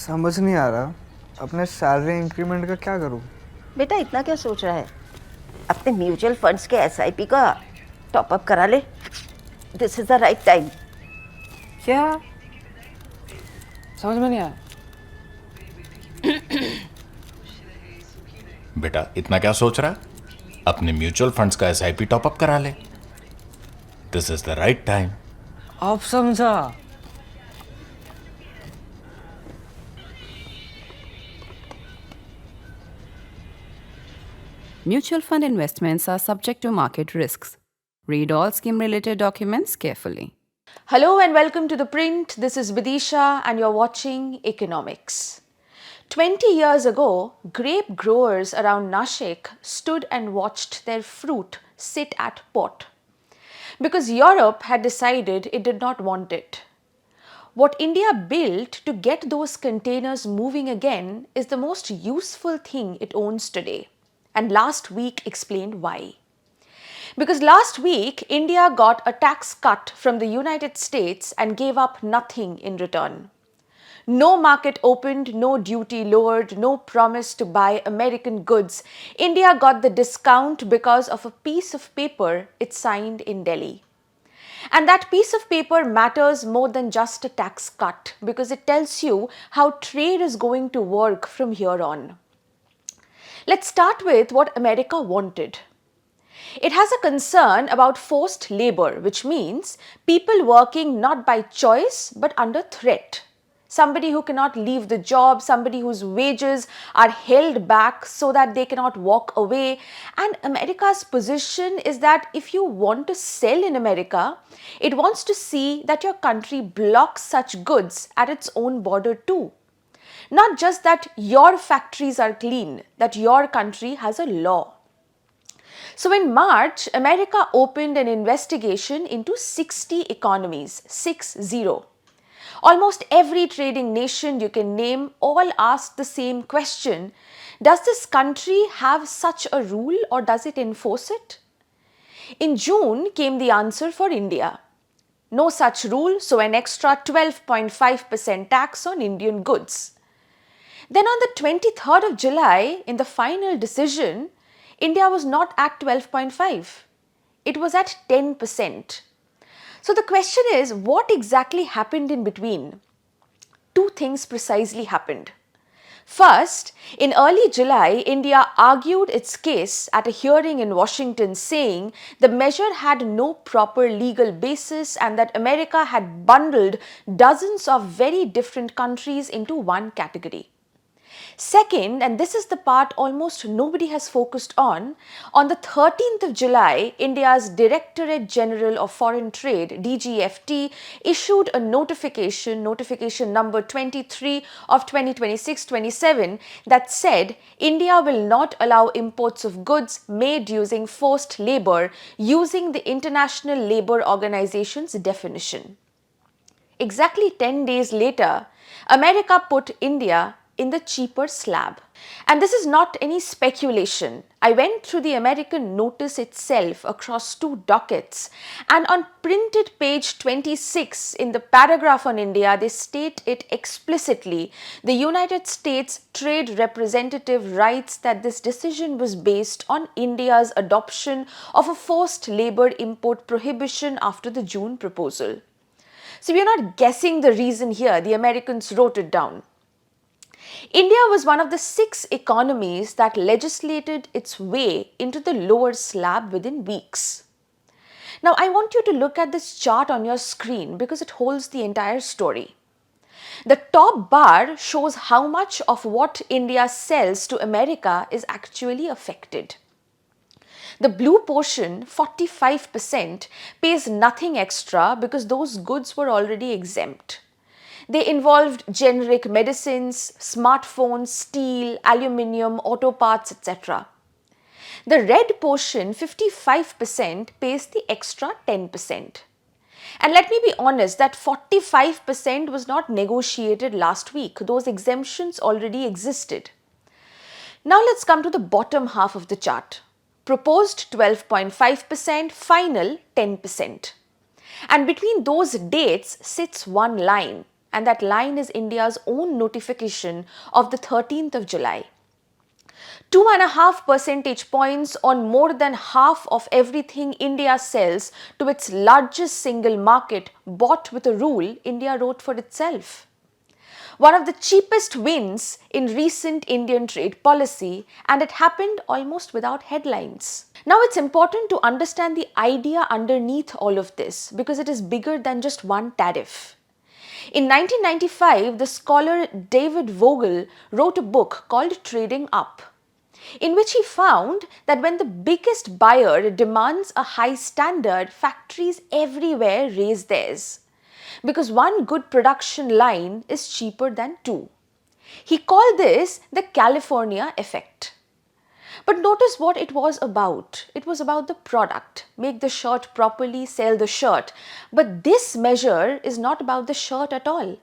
समझ नहीं आ रहा अपने सैलरी इंक्रीमेंट का क्या करूं। बेटा इतना क्या सोच रहा है? अपने म्यूचुअल फंड्स के एसआईपी का टॉपअप करा ले। This is the right time. क्या? समझ में नहीं आया। बेटा इतना क्या सोच रहा है? अपने म्यूचुअल फंड्स का एसआईपी टॉपअप करा ले। This is the right time. अब समझा। Mutual fund investments are subject to market risks. Read all scheme related documents carefully. Hello and welcome to The Print. This is Bidisha and you're watching Economics. 20 years ago, grape growers around Nashik stood and watched their fruit sit at port because Europe had decided it did not want it. What India built to get those containers moving again is the most useful thing it owns today. And last week explained why. Because last week, India got a tax cut from the United States and gave up nothing in return. No market opened, no duty lowered, no promise to buy American goods. India got the discount because of a piece of paper it signed in Delhi. And that piece of paper matters more than just a tax cut because it tells you how trade is going to work from here on. Let's start with what America wanted. It has a concern about forced labor, which means people working not by choice but under threat. Somebody who cannot leave the job, somebody whose wages are held back so that they cannot walk away. And America's position is that if you want to sell in America, it wants to see that your country blocks such goods at its own border too. Not just that your factories are clean, that your country has a law. So in March, America opened an investigation into 60 economies, 60. Almost every trading nation you can name all asked the same question: does this country have such a rule or does it enforce it? In June came the answer for India. No such rule, so an extra 12.5% tax on Indian goods. Then on the 23rd of July, in the final decision, India was not at 12.5. It was at 10%. So the question is, what exactly happened in between? Two things precisely happened. First, in early July, India argued its case at a hearing in Washington saying the measure had no proper legal basis and that America had bundled dozens of very different countries into one category. Second, and this is the part almost nobody has focused on the 13th of July, India's Directorate General of Foreign Trade, DGFT, issued a notification number 23 of 2026-27, that said India will not allow imports of goods made using forced labor using the International Labour Organization's definition. Exactly 10 days later, America put India in the cheaper slab. And this is not any speculation. I went through the American notice itself across two dockets, and on printed page 26 in the paragraph on India, they state it explicitly. The United States Trade Representative writes that this decision was based on India's adoption of a forced labor import prohibition after the June proposal. So we are not guessing the reason here, the Americans wrote it down. India was one of the 6 economies that legislated its way into the lower slab within weeks. Now, I want you to look at this chart on your screen because it holds the entire story. The top bar shows how much of what India sells to America is actually affected. The blue portion, 45%, pays nothing extra because those goods were already exempt. They involved generic medicines, smartphones, steel, aluminium, auto parts, etc. The red portion, 55%, pays the extra 10%. And let me be honest, that 45% was not negotiated last week. Those exemptions already existed. Now let's come to the bottom half of the chart. Proposed 12.5%, final 10%. And between those dates sits one line. and that line is India's own notification of the 13th of July. 2.5 percentage points on more than half of everything India sells to its largest single market, bought with a rule India wrote for itself. One of the cheapest wins in recent Indian trade policy, and it happened almost without headlines. Now it's important to understand the idea underneath all of this, because it is bigger than just one tariff. In 1995, the scholar David Vogel wrote a book called Trading Up, in which he found that when the biggest buyer demands a high standard, factories everywhere raise theirs, because one good production line is cheaper than two. He called this the California effect. But notice what it was about. It was about the product. Make the shirt properly, sell the shirt. But this measure is not about the shirt at all.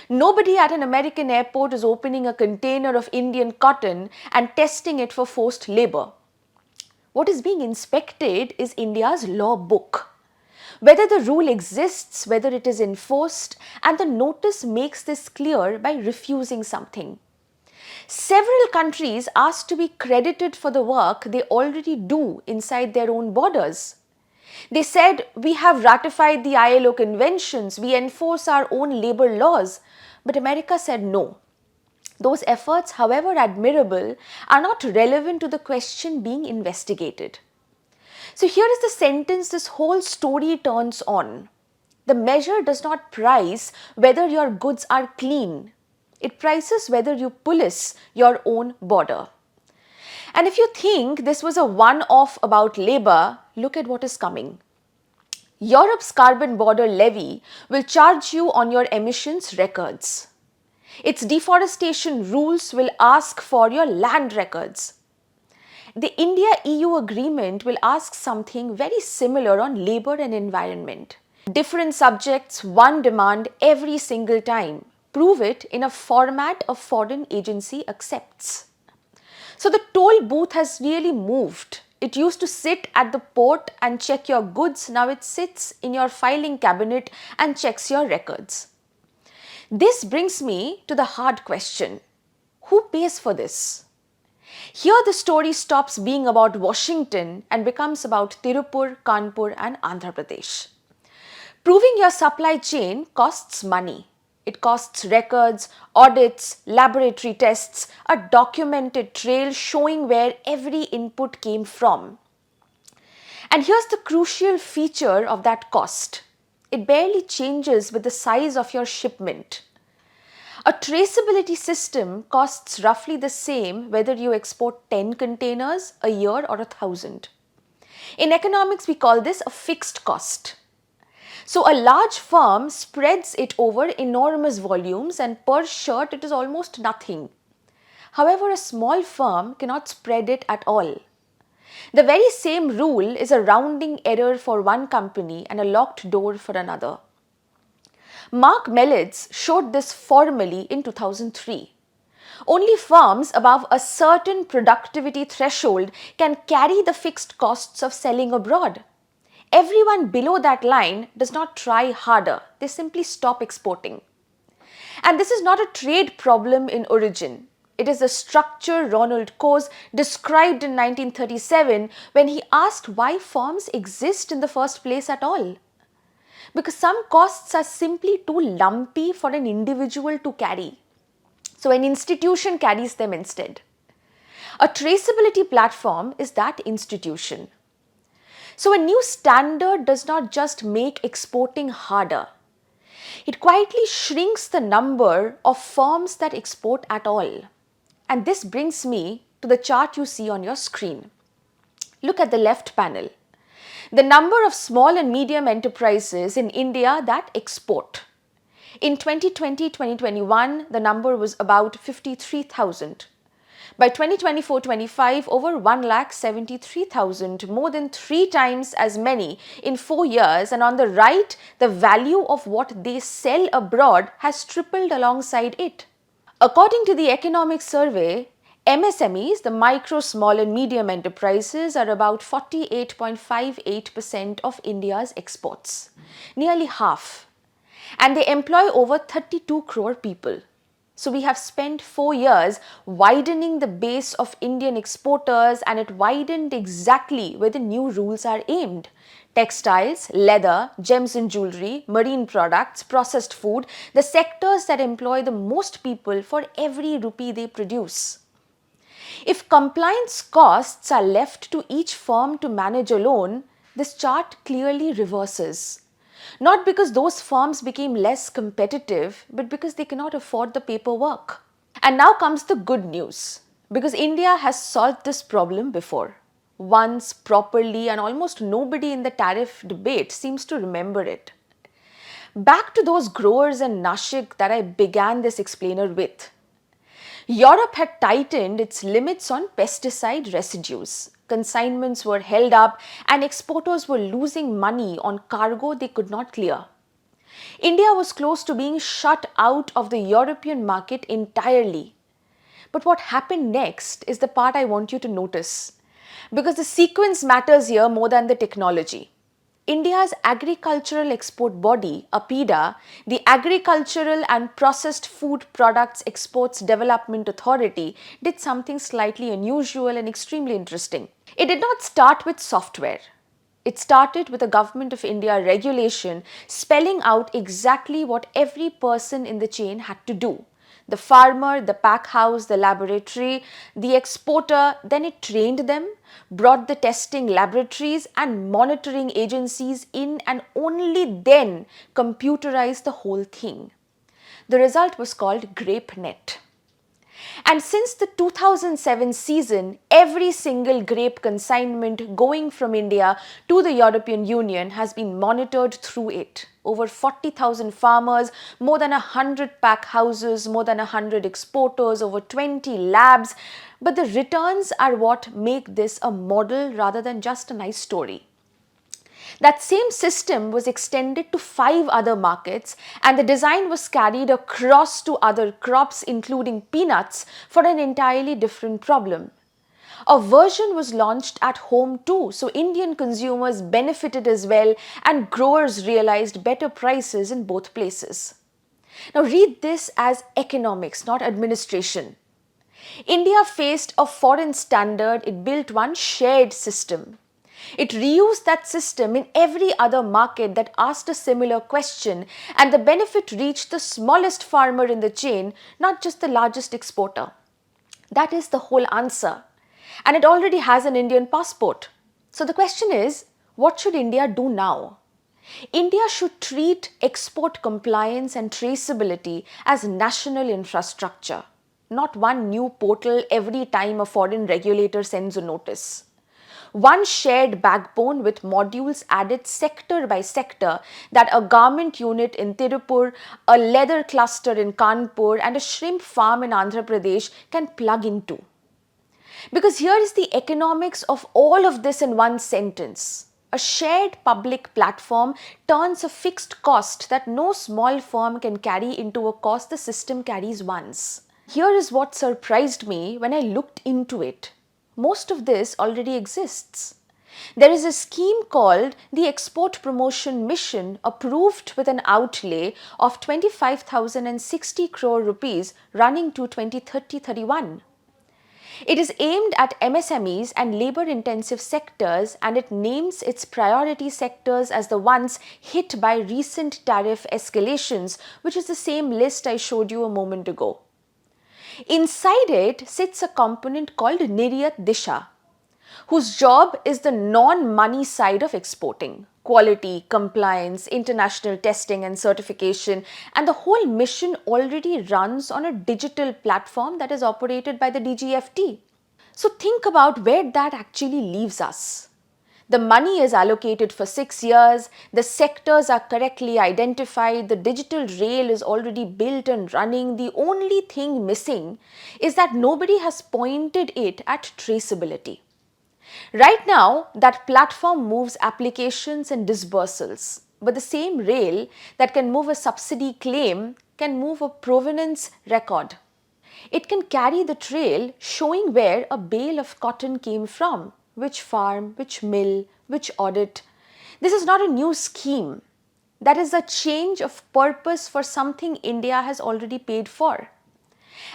Nobody at an American airport is opening a container of Indian cotton and testing it for forced labor. What is being inspected is India's law book. Whether the rule exists, whether it is enforced, and the notice makes this clear by refusing something. Several countries ask to be credited for the work they already do inside their own borders. They said, we have ratified the ILO conventions, we enforce our own labor laws, but America said no. Those efforts, however admirable, are not relevant to the question being investigated. So here is the sentence this whole story turns on. The measure does not price whether your goods are clean. It prices whether you police your own border. And if you think this was a one-off about labor, look at what is coming. Europe's carbon border levy will charge you on your emissions records. Its deforestation rules will ask for your land records. The India-EU agreement will ask something very similar on labor and environment. Different subjects, one demand every single time. Prove it in a format a foreign agency accepts. So the toll booth has really moved. It used to sit at the port and check your goods. Now it sits in your filing cabinet and checks your records. This brings me to the hard question. Who pays for this? Here the story stops being about Washington and becomes about Tirupur, Kanpur and Andhra Pradesh. Proving your supply chain costs money. It costs records, audits, laboratory tests, a documented trail showing where every input came from. And here's the crucial feature of that cost. It barely changes with the size of your shipment. A traceability system costs roughly the same whether you export 10 containers a year or 1,000. In economics, we call this a fixed cost. So a large firm spreads it over enormous volumes, and per shirt it is almost nothing. However, a small firm cannot spread it at all. The very same rule is a rounding error for one company and a locked door for another. Mark Melitz showed this formally in 2003. Only firms above a certain productivity threshold can carry the fixed costs of selling abroad. Everyone below that line does not try harder, they simply stop exporting. And this is not a trade problem in origin. It is a structure Ronald Coase described in 1937 when he asked why firms exist in the first place at all. Because some costs are simply too lumpy for an individual to carry. So an institution carries them instead. A traceability platform is that institution. So a new standard does not just make exporting harder. It quietly shrinks the number of firms that export at all. And this brings me to the chart you see on your screen. Look at the left panel. The number of small and medium enterprises in India that export. In 2020-2021, the number was about 53,000. By 2024-25, over 1,73,000, more than 3 times as many in 4 years. And on the right, the value of what they sell abroad has tripled alongside it. According to the economic survey, MSMEs, the micro, small and medium enterprises, are about 48.58% of India's exports, nearly half. and they employ over 32 crore people. So we have spent 4 years widening the base of Indian exporters, and it widened exactly where the new rules are aimed. Textiles, leather, gems and jewelry, marine products, processed food, the sectors that employ the most people for every rupee they produce. If compliance costs are left to each firm to manage alone, this chart clearly reverses. Not because those firms became less competitive, but because they cannot afford the paperwork. And now comes the good news, because India has solved this problem before. Once, properly, and almost nobody in the tariff debate seems to remember it. Back to those growers in Nashik that I began this explainer with. Europe had tightened its limits on pesticide residues. Consignments were held up and exporters were losing money on cargo they could not clear. India was close to being shut out of the European market entirely. But what happened next is the part I want you to notice, because the sequence matters here more than the technology. India's agricultural export body, APIDA, the Agricultural and Processed Food Products Exports Development Authority, did something slightly unusual and extremely interesting. It did not start with software. It started with a Government of India regulation spelling out exactly what every person in the chain had to do. The farmer, the pack house, the laboratory, the exporter, then it trained them, brought the testing laboratories and monitoring agencies in, and only then computerized the whole thing. The result was called GrapeNet. And since the 2007 season, every single grape consignment going from India to the European Union has been monitored through it. Over 40,000 farmers, more than 100 pack houses, more than 100 exporters, over 20 labs. But the returns are what make this a model rather than just a nice story. That same system was extended to 5 other markets, and the design was carried across to other crops including peanuts for an entirely different problem. A version was launched at home too, so Indian consumers benefited as well and growers realized better prices in both places. Now read this as economics, not administration. India faced a foreign standard, it built one shared system. It reused that system in every other market that asked a similar question, and the benefit reached the smallest farmer in the chain, not just the largest exporter. That is the whole answer. And it already has an Indian passport. So the question is, what should India do now? India should treat export compliance and traceability as national infrastructure, not one new portal every time a foreign regulator sends a notice. One shared backbone with modules added sector by sector that a garment unit in Tirupur, a leather cluster in Kanpur, and a shrimp farm in Andhra Pradesh can plug into. Because here is the economics of all of this in one sentence. A shared public platform turns a fixed cost that no small firm can carry into a cost the system carries once. Here is what surprised me when I looked into it. Most of this already exists. There is a scheme called the Export Promotion Mission, approved with an outlay of 25,060 crore rupees running to 2030-31. It is aimed at MSMEs and labor-intensive sectors, and it names its priority sectors as the ones hit by recent tariff escalations, which is the same list I showed you a moment ago. Inside it sits a component called Niryat Disha, whose job is the non-money side of exporting: quality, compliance, international testing and certification, and the whole mission already runs on a digital platform that is operated by the DGFT. So think about where that actually leaves us. The money is allocated for 6 years, the sectors are correctly identified, the digital rail is already built and running. The only thing missing is that nobody has pointed it at traceability. Right now, that platform moves applications and disbursals, but the same rail that can move a subsidy claim can move a provenance record. It can carry the trail showing where a bale of cotton came from, which farm, which mill, which audit. This is not a new scheme. That is a change of purpose for something India has already paid for.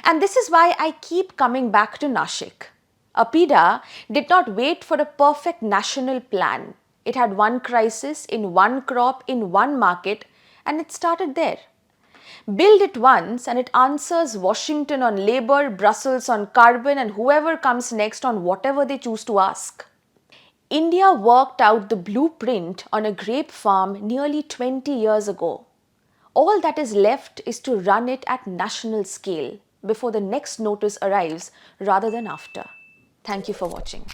And this is why I keep coming back to Nashik. APIDA did not wait for a perfect national plan. It had one crisis in one crop in one market, and it started there. Build it once and it answers Washington on labor, Brussels on carbon, and whoever comes next on whatever they choose to ask. India worked out the blueprint on a grape farm nearly 20 years ago. All that is left is to run it at national scale before the next notice arrives rather than after. Thank you for watching.